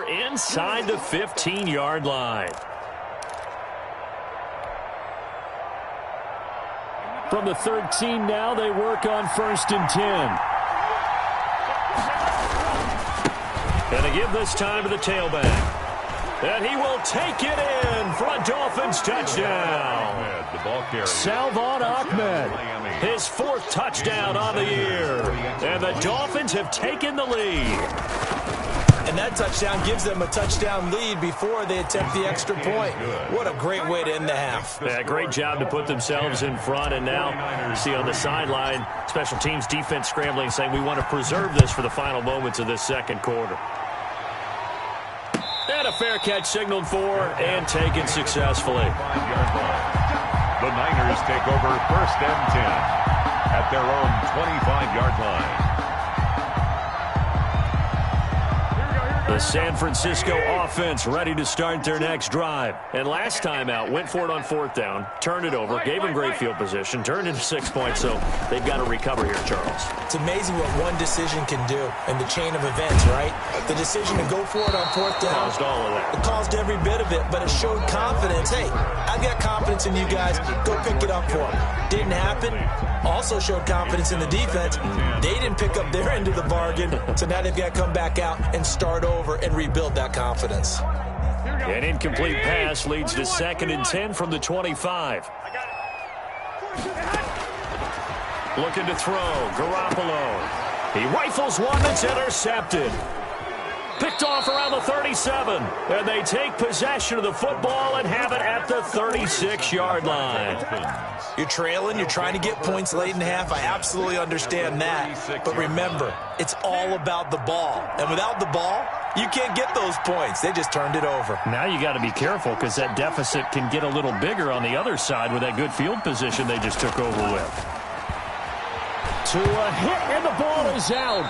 over inside the 15-yard line. From the 13 now, they work on 1st and 10. And they give this time to the tailback. And he will take it in for a Dolphins touchdown. Salvon Ahmed, his 4th touchdown on the year. And the Dolphins have taken the lead. And that touchdown gives them a touchdown lead before they attempt the extra point. What a great way to end the half. Yeah, great job to put themselves in front. And now you see on the sideline, special teams defense scrambling, saying we want to preserve this for the final moments of this second quarter. And a fair catch signaled for and taken successfully. The Niners take over 1st and 10 at their own 25-yard line. The San Francisco offense ready to start their next drive. And last time out, went for it on 4th down, turned it over, gave them great field position, turned into 6 points, so they've got to recover here, Charles. It's amazing what one decision can do in the chain of events, right? The decision to go for it on 4th down. Caused all of that. It caused every bit of it, but it showed confidence. Hey, I've got confidence in you guys. Go pick it up for them. Didn't happen. Also showed confidence in the defense. They didn't pick up their end of the bargain, so now they've got to come back out and start over and rebuild that confidence. An incomplete pass leads to 2nd and 10 from the 25. Looking to throw. Garoppolo. He rifles one that's intercepted. Picked off around the 37. And they take possession of the football and have it at the 36-yard line. You're trailing. You're trying to get points late in the half. I absolutely understand that. But remember, it's all about the ball. And without the ball, you can't get those points. They just turned it over. Now you got to be careful because that deficit can get a little bigger on the other side with that good field position they just took over with. To a hit, and the ball is out.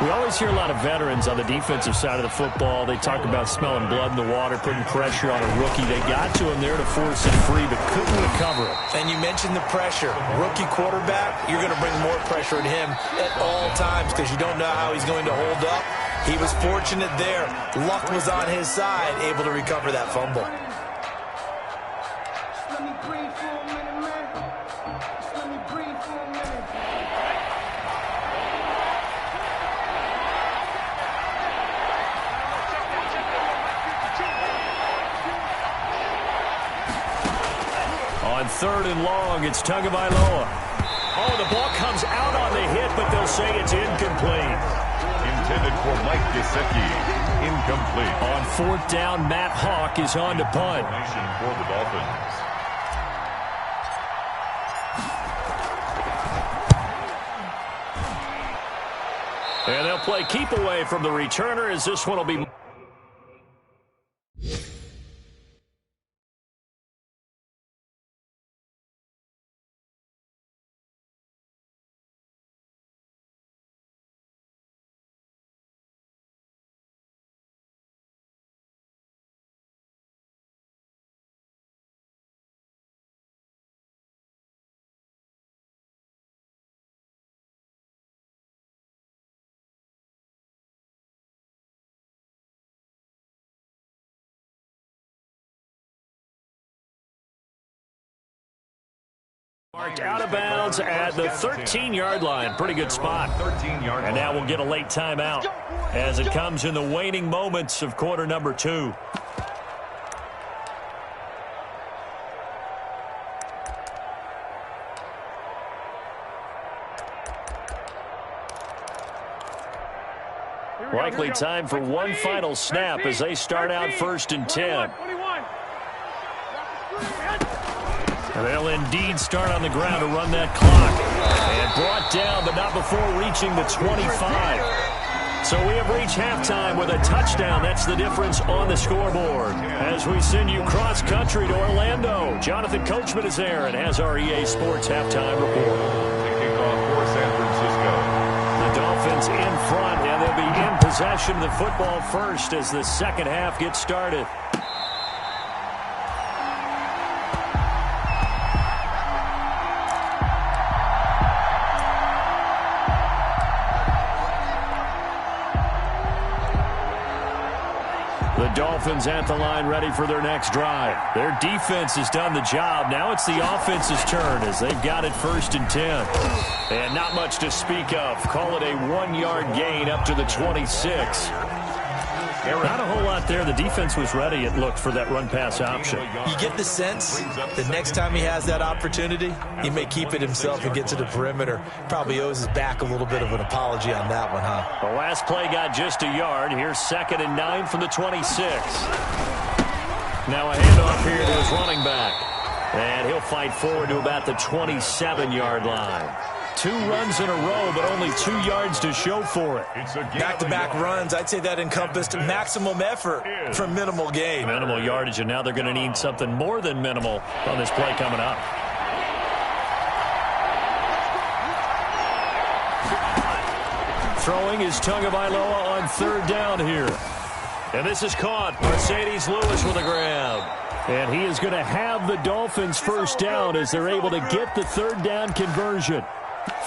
We always hear a lot of veterans on the defensive side of the football. They talk about smelling blood in the water, putting pressure on a rookie. They got to him there to force it free, but couldn't recover it. And you mentioned the pressure. Rookie quarterback, you're going to bring more pressure at him at all times because you don't know how he's going to hold up. He was fortunate there. Luck was on his side, able to recover that fumble. On 3rd and long, it's Tagovailoa. Oh, the ball comes out on the hit, but they'll say it's incomplete. Intended for Mike Gesicki. Incomplete. On 4th down, Matt Hawk is on to punt. For the Dolphins. And they'll play keep away from the returner as this one will be... Marked out of bounds at the 13-yard line. Pretty good spot. 13-yard and now we'll get a late timeout as it comes in the waning moments of quarter number 2. Likely time for one final snap as they start out 1st and 10. They'll indeed start on the ground to run that clock. And brought down, but not before reaching the 25. So we have reached halftime with a touchdown. That's the difference on the scoreboard. As we send you cross-country to Orlando, Jonathan Coachman is there and has our EA Sports halftime report. Kicking off for San Francisco. The Dolphins in front, and they'll be in possession of the football first as the second half gets started. The Dolphins at the line ready for their next drive. Their defense has done the job. Now it's the offense's turn as they've got it 1st and 10. And not much to speak of. Call it a 1-yard gain up to the 26. Not a whole lot there. The defense was ready, it looked, for that run-pass option. You get the sense that next time he has that opportunity, he may keep it himself and get to the perimeter. Probably owes his back a little bit of an apology on that one, huh? The last play got just a yard. Here's 2nd and 9 from the 26. Now a handoff here to his running back. And he'll fight forward to about the 27-yard line. 2 runs in a row, but only 2 yards to show for it. Back-to-back runs, I'd say that encompassed maximum effort for minimal gain. Minimal yardage, and now they're going to need something more than minimal on this play coming up. Throwing is Tagovailoa on 3rd down here. And this is caught. Mercedes Lewis with a grab. And he is going to have the Dolphins 1st down as they're able to get the 3rd down conversion.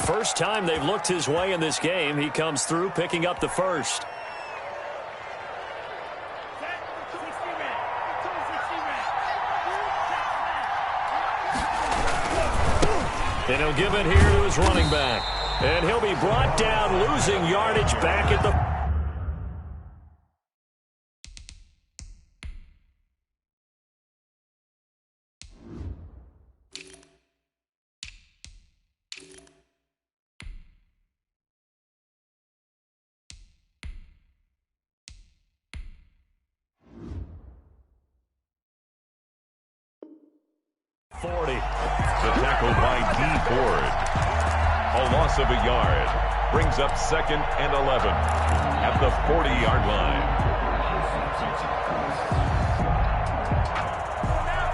First time they've looked his way in this game. He comes through picking up the 1st. And he'll give it here to his running back. And he'll be brought down, losing yardage back at the... The tackle by D. Ford. A loss of a yard. Brings up 2nd and 11 at the 40-yard line.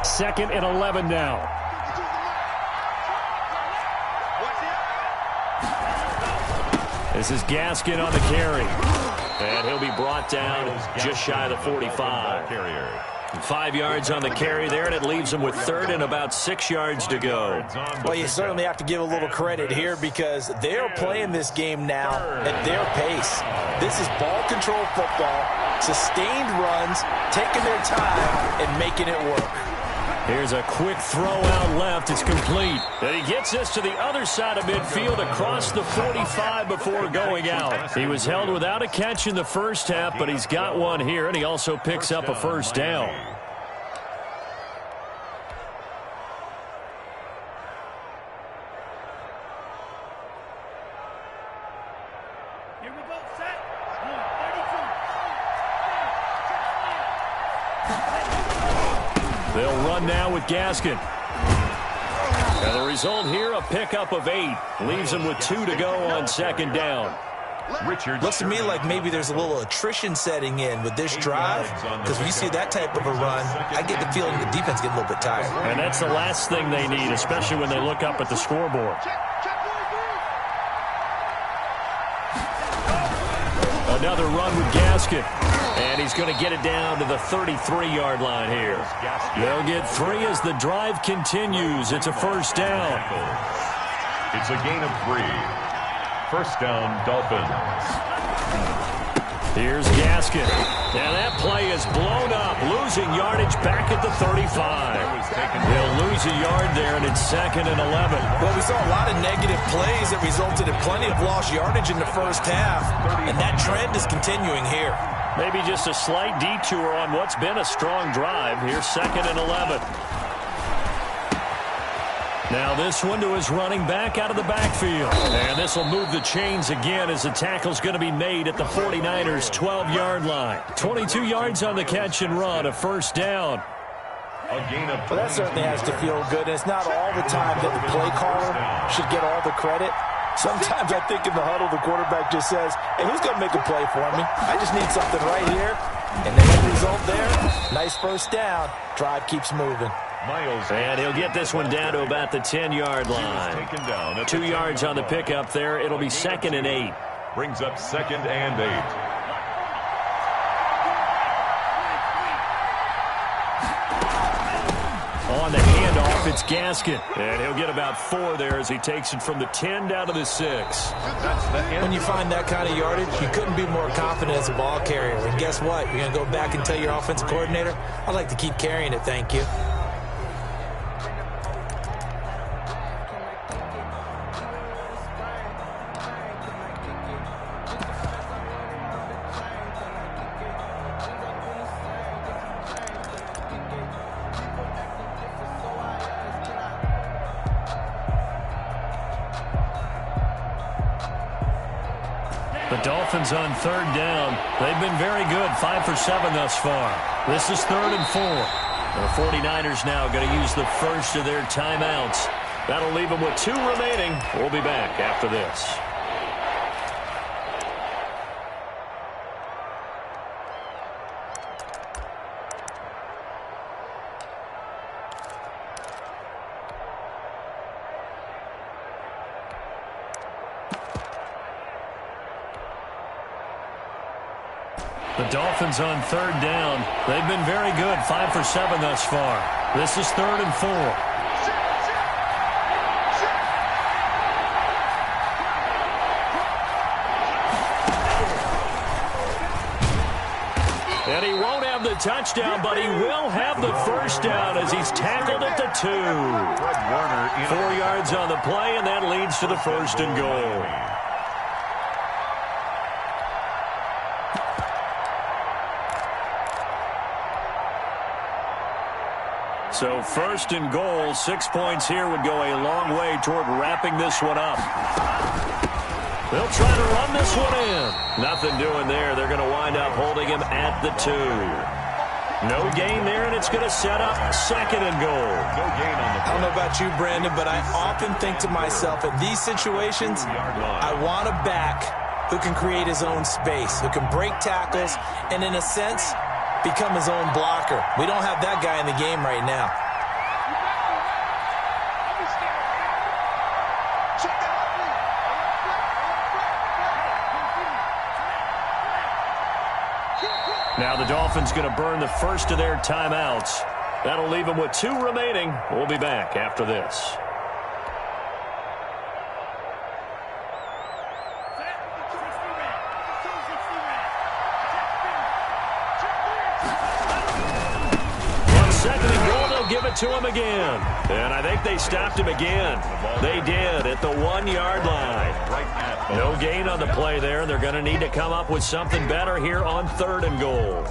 2nd and 11 now. This is Gaskin on the carry. And he'll be brought down just shy of the 45. 5 yards on the carry there, and it leaves them with 3rd and about 6 yards to go. Well, you certainly have to give a little credit here because they are playing this game now at their pace. This is ball control football, sustained runs, taking their time and making it work. Here's a quick throw out left. It's complete. And he gets this to the other side of midfield across the 45 before going out. He was held without a catch in the first half, but he's got one here, and he also picks up a 1st down. Here we go, set. 32. They'll run now with Gaskin. And the result here, a pickup of 8. Leaves them with 2 to go on 2nd down. Looks to me like maybe there's a little attrition setting in with this drive, because when you see that type of a run, I get the feeling the defense get a little bit tired. And that's the last thing they need, especially when they look up at the scoreboard. Another run with Gaskin. And he's going to get it down to the 33-yard line here. They'll get 3 as the drive continues. It's a 1st down. It's a gain of 3. 1st down, Dolphins. Here's Gaskin. And that play is blown up, losing yardage back at the 35. They'll lose a yard there, and it's 2nd and 11. Well, we saw a lot of negative plays that resulted in plenty of lost yardage in the first half, and that trend is continuing here. Maybe just a slight detour on what's been a strong drive. Here's 2nd and 11. Now this one to his running back out of the backfield. And this will move the chains again as the tackle's going to be made at the 49ers' 12-yard line. 22 yards on the catch and run, a 1st down. Well, that certainly has to feel good. And it's not all the time that the play caller should get all the credit. Sometimes I think in the huddle, the quarterback just says, hey, who's going to make a play for me? I just need something right here. And the end result there, nice 1st down. Drive keeps moving. And he'll get this one down to about the 10-yard line. 2 yards on the pickup there. It'll be 2nd and 8. Brings up 2nd and 8. On the handoff, it's Gaskin. And he'll get about 4 there as he takes it from the 10 down to the 6. That's the end. When you find that kind of yardage, you couldn't be more confident as a ball carrier. And guess what? You're going to go back and tell your offensive coordinator, I'd like to keep carrying it, thank you. The Dolphins on 3rd down. They've been very good, 5 for 7 thus far. This is 3rd and 4. The 49ers now going to use the first of their timeouts. That'll leave them with 2 remaining. We'll be back after this. The Dolphins on 3rd down. They've been very good, 5 for 7 thus far. This is 3rd and 4. And he won't have the touchdown, but he will have the first down as he's tackled at the 2. 4 yards on the play, and that leads to the 1st and goal. So 1st and goal, 6 points here would go a long way toward wrapping this one up. They'll try to run this one in. Nothing doing there. They're going to wind up holding him at the 2. No gain there, and it's going to set up 2nd and goal. No gain on the play. I don't know about you, Brandon, but I often think to myself, in these situations, I want a back who can create his own space, who can break tackles, and in a sense, become his own blocker. We don't have that guy in the game right now. Now the Dolphins going to burn the first of their timeouts. That'll leave them with 2 remaining. We'll be back after this. Give it to him again. And I think they stopped him again. They did at the 1-yard line. No gain on the play there. They're going to need to come up with something better here on 3rd and goal.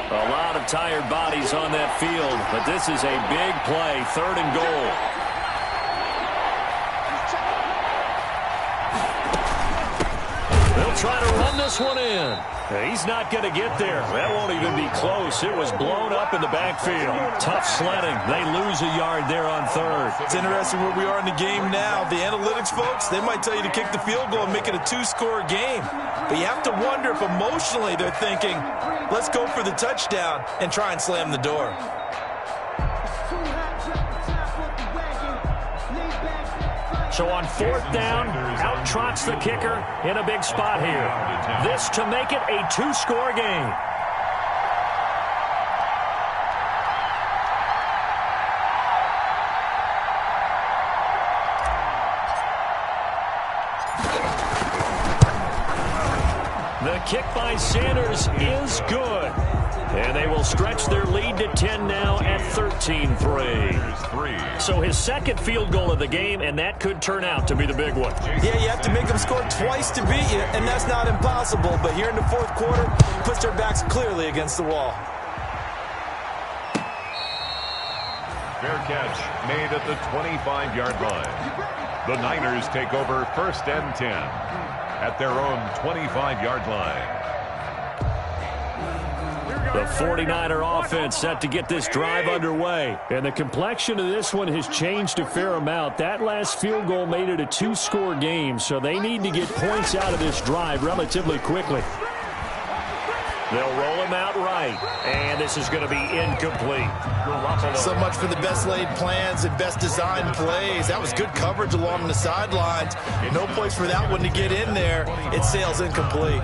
A lot of tired bodies on that field, but this is a big play, 3rd and goal. They'll try to run this one in. He's not going to get there. That won't even be close. It was blown up in the backfield. Tough sledding. They lose a yard there on 3rd. It's interesting where we are in the game now. The analytics folks, they might tell you to kick the field goal and make it a 2-score game. But you have to wonder if emotionally they're thinking, let's go for the touchdown and try and slam the door. So on 4th down, out trots the kicker in a big spot here. This to make it a 2-score game. The kick by Sanders is good. And they will stretch their lead to 10 now at 13-3. So his 2nd field goal of the game, and that could turn out to be the big one. Yeah, you have to make them score twice to beat you, and that's not impossible. But here in the 4th quarter, puts their backs clearly against the wall. Fair catch made at the 25-yard line. The Niners take over 1st and 10 at their own 25-yard line. The 49er offense set to get this drive underway. And the complexion of this one has changed a fair amount. That last field goal made it a 2-score game, so they need to get points out of this drive relatively quickly. They'll roll him out right, and this is going to be incomplete. So much for the best laid plans and best designed plays. That was good coverage along the sidelines. No place for that one to get in there. It sails incomplete.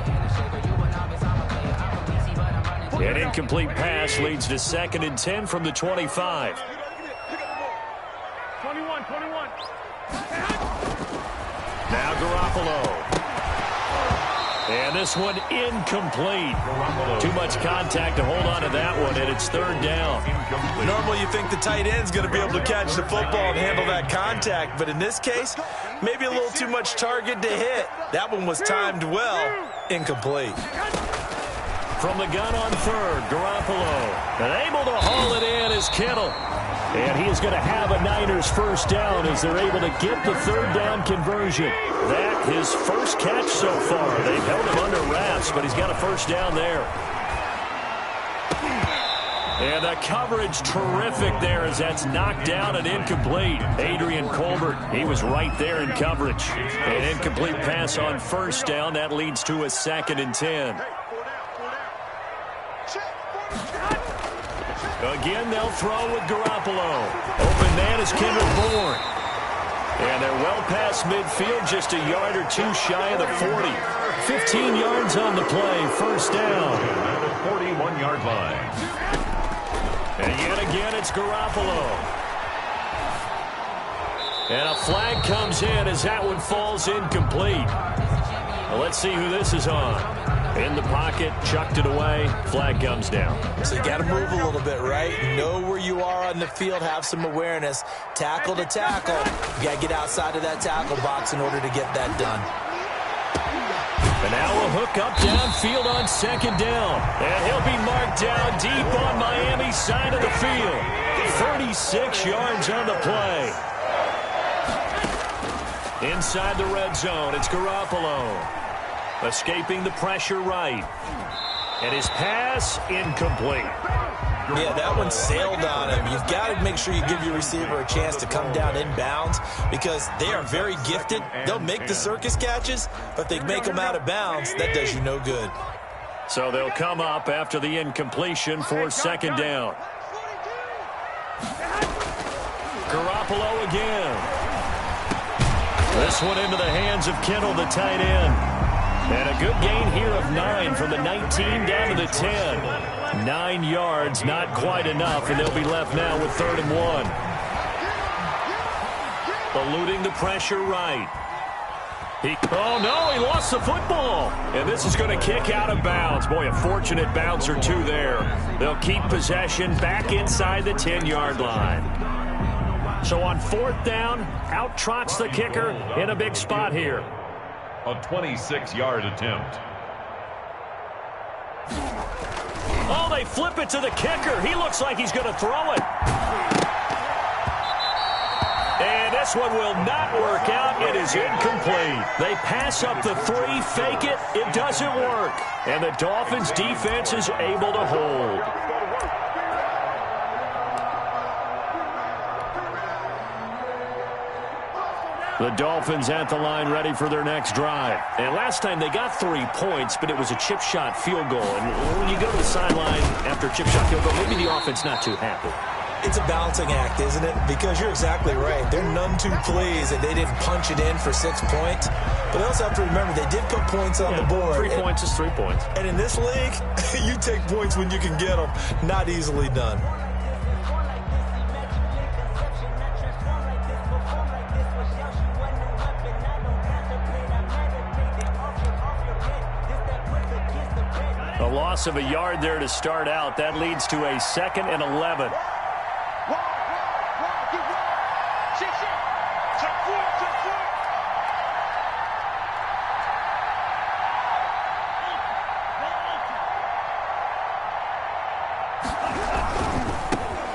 An incomplete pass leads to 2nd and 10 from the 25. 21. Now Garoppolo. And this one incomplete. Too much contact to hold on to that one, and it's third down. Normally you think the tight end's going to be able to catch the football and handle that contact, but in this case, maybe a little too much target to hit. That one was timed well. Incomplete. From the gun on third, Garoppolo. And able to haul it in is Kittle. And he is going to have a Niners first down as they're able to get the third down conversion. That his first catch so far. They've held him under wraps, but he's got a first down there. And the coverage terrific there as that's knocked down and incomplete. Adrian Colbert, he was right there in coverage. An incomplete pass on first down. That leads to a 2nd and 10. Again, they'll throw with Garoppolo. Open man is Kendrick Bourne. And they're well past midfield, just a yard or two shy of the 40. 15 yards on the play, first down. At the 41-yard line. And yet again, it's Garoppolo. And a flag comes in as that one falls incomplete. Well, let's see who this is on. In the pocket, chucked it away, flag comes down. So you got to move a little bit, right? Know where you are on the field, have some awareness. Tackle to tackle. You got to get outside of that tackle box in order to get that done. And now a hook up downfield on second down. And he'll be marked down deep on Miami's side of the field. 36 yards on the play. Inside the red zone, it's Garoppolo. Escaping the pressure right. And his pass incomplete. Yeah, that one sailed on him. You've got to make sure you give your receiver a chance to come down inbounds because they are very gifted. They'll make the circus catches, but they make them out of bounds. That does you no good. So they'll come up after the incompletion for second down. Garoppolo again. This one into the hands of Kittle, the tight end. And a good gain here of 9 from the 19 down to the 10. 9 yards, not quite enough, and they'll be left now with 3rd and 1. Eluding the pressure right. Oh, no, he lost the football. And this is going to kick out of bounds. Boy, a fortunate bounce or two there. They'll keep possession back inside the 10-yard line. So on 4th down, out trots the kicker in a big spot here. A 26-yard attempt. Oh, they flip it to the kicker. He looks like he's going to throw it. And this one will not work out. It is incomplete. They pass up the 3, fake it. It doesn't work. And the Dolphins' defense is able to hold. The Dolphins at the line ready for their next drive. And last time they got 3 points, but it was a chip shot field goal. And when you go to the sideline after a chip shot field goal, maybe the offense not too happy. It's a balancing act, isn't it? Because you're exactly right. They're none too pleased that they didn't punch it in for 6 points. But they also have to remember they did put points on the board. 3 points is 3 points. And in this league, you take points when you can get them. Not easily done. A loss of a yard there to start out. That leads to a 2nd and 11.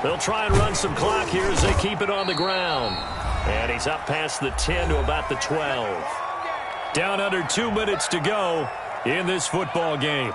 They'll try and run some clock here as they keep it on the ground. And he's up past the 10 to about the 12. Down under 2 minutes to go in this football game.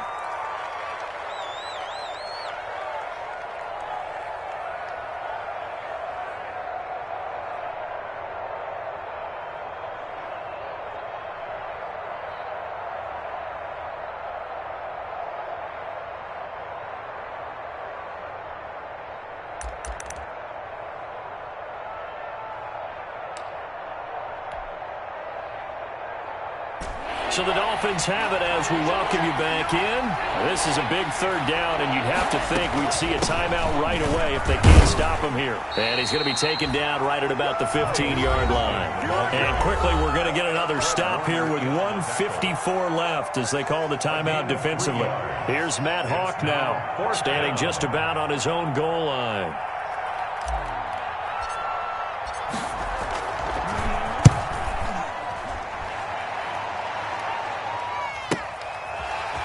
So the Dolphins have it as we welcome you back in. This is a big third down, and you'd have to think we'd see a timeout right away if they can't stop him here. And he's going to be taken down right at about the 15-yard line. And quickly, we're going to get another stop here with 1:54 left as they call the timeout defensively. Here's Matt Hawk now, standing just about on his own goal line.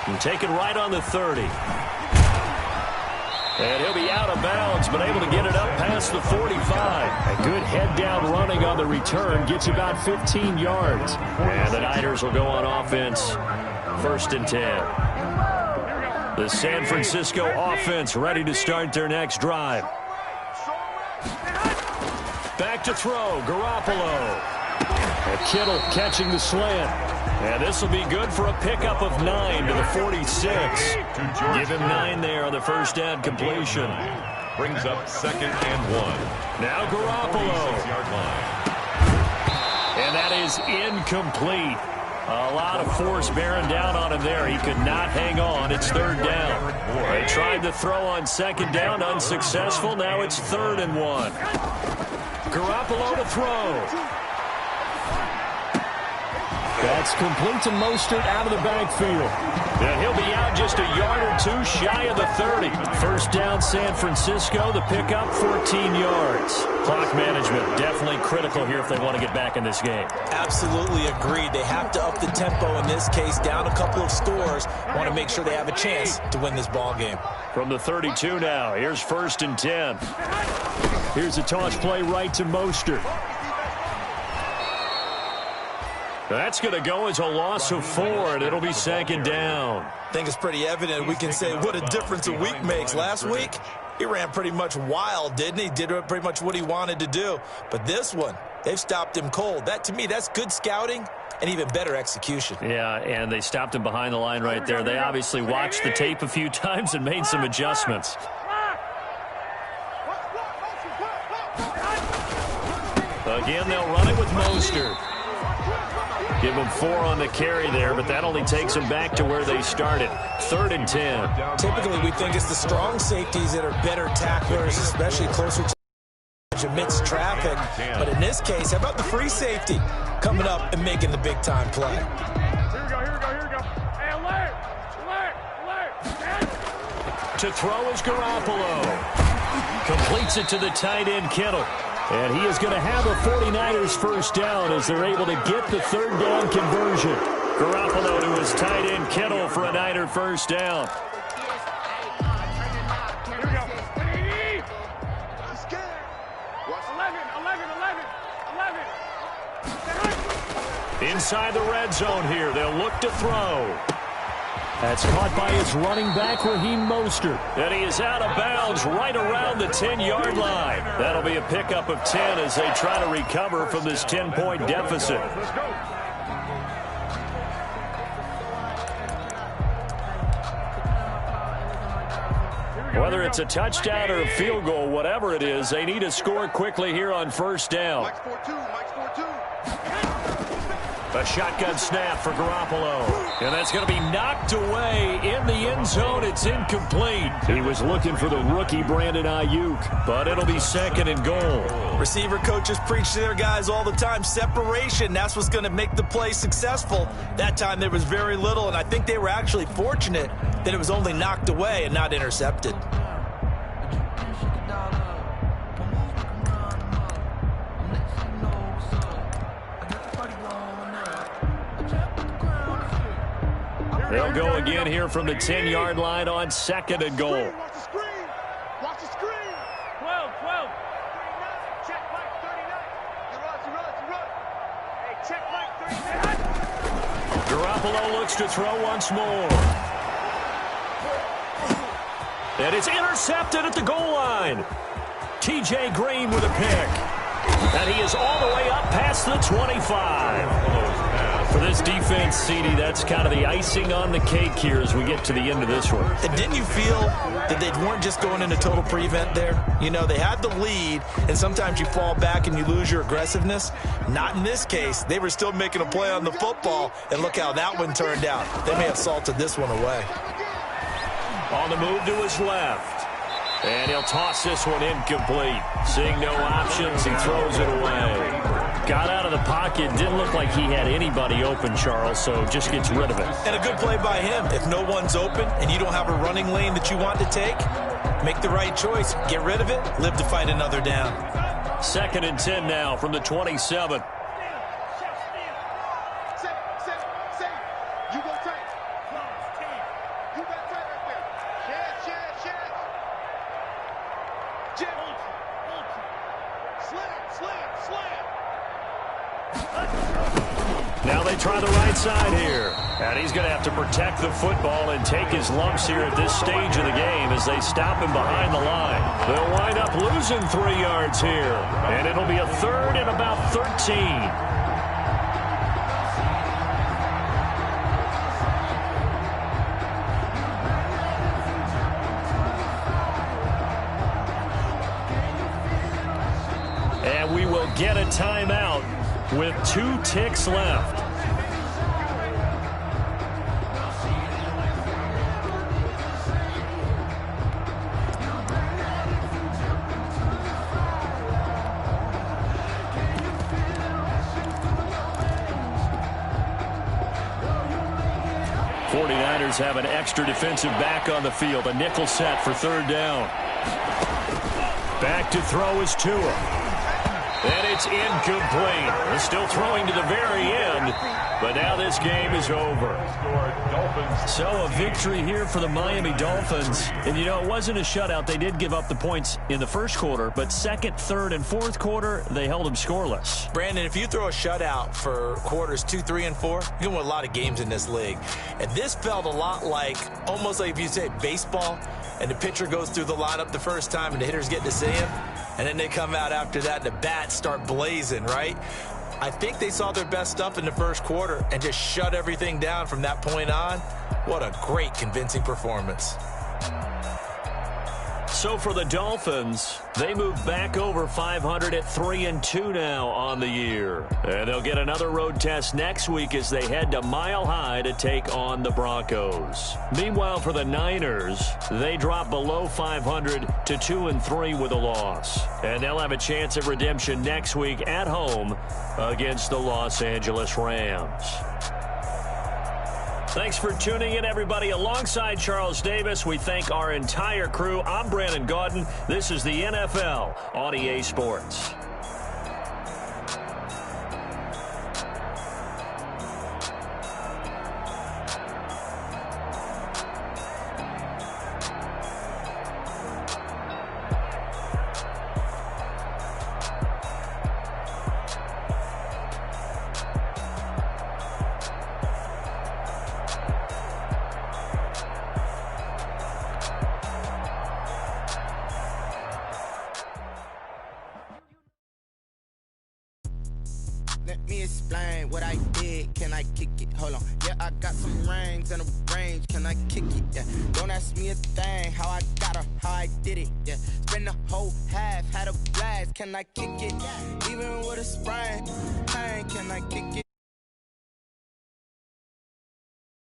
And taken right on the 30. And he'll be out of bounds, but able to get it up past the 45. A good head-down running on the return gets about 15 yards. And the Niners will go on offense, 1st and 10. The San Francisco offense ready to start their next drive. Back to throw, Garoppolo. And Kittle catching the slant. And this will be good for a pickup of 9 to the 46. Give him 9 there on the first down completion. Brings up 2nd and 1. Now Garoppolo. 46-yard line. And that is incomplete. A lot of force bearing down on him there. He could not hang on. It's 3rd down. They tried to throw on 2nd down, unsuccessful. Now it's 3rd and 1. Garoppolo to throw. That's complete to Mostert out of the backfield. And he'll be out just a yard or two shy of the 30. First down, San Francisco. The pickup, 14 yards. Clock management definitely critical here if they want to get back in this game. Absolutely agreed. They have to up the tempo in this case, down a couple of scores. Want to make sure they have a chance to win this ball game. From the 32 now, here's 1st and 10. Here's a toss play right to Mostert. That's going to go as a loss of 4, and it'll be 2nd down. I think it's pretty evident. We can say what a difference a week makes. Last week, he ran pretty much wild, didn't he? Did pretty much what he wanted to do. But this one, they've stopped him cold. That, to me, that's good scouting and even better execution. Yeah, and they stopped him behind the line right there. They obviously watched the tape a few times and made some adjustments. Again, they'll run it with Mostert. Give them 4 on the carry there, but that only takes them back to where they started. 3rd and 10. Typically, we think it's the strong safeties that are better tacklers, especially closer to amidst traffic. But in this case, how about the free safety coming up and making the big-time play? Here we go. Hey, alert. To throw is Garoppolo. Completes it to the tight end, Kittle. And he is going to have a 49ers first down as they're able to get the 3rd down conversion. Garoppolo to his tight end, Kittle, for a Niner first down. Here we go. Let's get it. 11. Inside the red zone here. They'll look to throw. That's caught by his running back, Raheem Mostert. And he is out of bounds right around the 10-yard line. That'll be a pickup of 10 as they try to recover from this 10-point deficit. Whether it's a touchdown or a field goal, whatever it is, they need to score quickly here on first down. A shotgun snap for Garoppolo. And that's going to be knocked away in the end zone. It's incomplete. He was looking for the rookie Brandon Ayuk, but it'll be 2nd and goal. Receiver coaches preach to their guys all the time. Separation, that's what's going to make the play successful. That time there was very little, and I think they were actually fortunate that it was only knocked away and not intercepted. They'll go again here from the 10-yard line on 2nd and goal. Watch the screen. 12. Check Mike 39. You run. Hey, check Mike 39. Garoppolo looks to throw once more. And it's intercepted at the goal line. T.J. Green with a pick. And he is all the way up past the 25. For this defense, CD, that's kind of the icing on the cake here as we get to the end of this one. And didn't you feel that they weren't just going into total prevent there? You know, they had the lead, and sometimes you fall back and you lose your aggressiveness. Not in this case. They were still making a play on the football, and look how that one turned out. They may have salted this one away. On the move to his left. And he'll toss this one incomplete. Seeing no options, he throws it away. Got out of the pocket. Didn't look like he had anybody open, Charles, so just gets rid of it. And a good play by him. If no one's open and you don't have a running lane that you want to take, make the right choice. Get rid of it. Live to fight another down. 2nd and 10 now from the 27. Now they try the right side here. And he's going to have to protect the football and take his lumps here at this stage of the game as they stop him behind the line. They'll wind up losing 3 yards here. And it'll be a 3rd and about 13. And we will get a timeout with 2 ticks left. '49ers have an extra defensive back on the field. A nickel set for 3rd down. Back to throw is Tua. And it's incomplete. They're still throwing to the very end, but now this game is over. So a victory here for the Miami Dolphins. And, you know, it wasn't a shutout. They did give up the points in the first quarter, but 2nd, 3rd, and 4th quarter, they held them scoreless. Brandon, if you throw a shutout for quarters 2, 3, and 4, you can win a lot of games in this league. And this felt a lot like, almost like if you say baseball, and the pitcher goes through the lineup the first time and the hitters get to see him, and then they come out after that and the bats start blazing, right? I think they saw their best stuff in the first quarter and just shut everything down from that point on. What a great, convincing performance. So for the Dolphins, they move back over 500 at 3-2 now on the year. And they'll get another road test next week as they head to Mile High to take on the Broncos. Meanwhile, for the Niners, they drop below 500 to 2-3 with a loss. And they'll have a chance at redemption next week at home against the Los Angeles Rams. Thanks for tuning in, everybody. Alongside Charles Davis, we thank our entire crew. I'm Brandon Gaudin. This is the NFL on EA Sports. Let me explain what I did. Can I kick it? Hold on. Yeah, I got some rings and a range. Can I kick it? Yeah. Don't ask me a thing. How I got her, how I did it. Yeah. Spend the whole half, had a blast. Can I kick it? Even with a sprain, can I kick it?